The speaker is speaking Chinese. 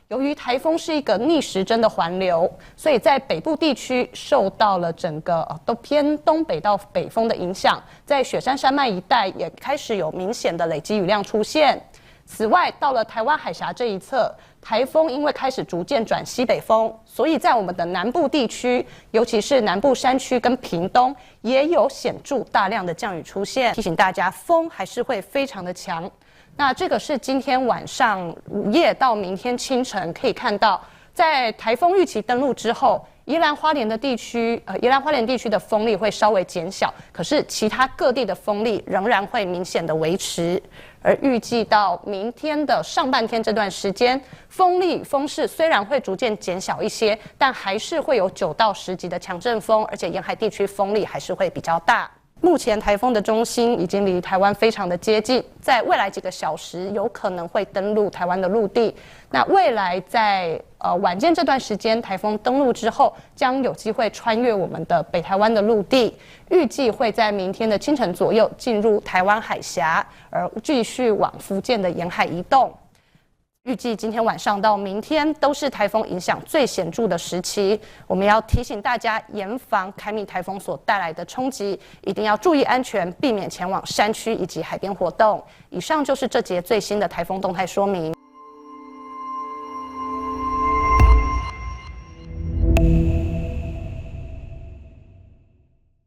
由于台风是一个逆时针的环流，所以在北部地区受到了整个都偏东北到北风的影响，在雪山山脉一带也开始有明显的累积雨量出现。此外，到了台湾海峡这一侧，台风因为开始逐渐转西北风，所以在我们的南部地区，尤其是南部山区跟屏东，也有显著大量的降雨出现。提醒大家，风还是会非常的强。那这个是今天晚上午夜到明天清晨可以看到，在台风预期登陆之后，宜兰花莲地区的风力会稍微减小，可是其他各地的风力仍然会明显的维持。而预计到明天的上半天这段时间，风势虽然会逐渐减小一些，但还是会有9到10级的强阵风，而且沿海地区风力还是会比较大。目前台风的中心已经离台湾非常的接近，在未来几个小时有可能会登陆台湾的陆地。那未来在晚间这段时间，台风登陆之后，将有机会穿越我们的北台湾的陆地，预计会在明天的清晨左右进入台湾海峡，而继续往福建的沿海移动。预计今天晚上到明天都是台风影响最显著的时期，我们要提醒大家严防凯米台风所带来的冲击，一定要注意安全，避免前往山区以及海边活动。以上就是这节最新的台风动态说明。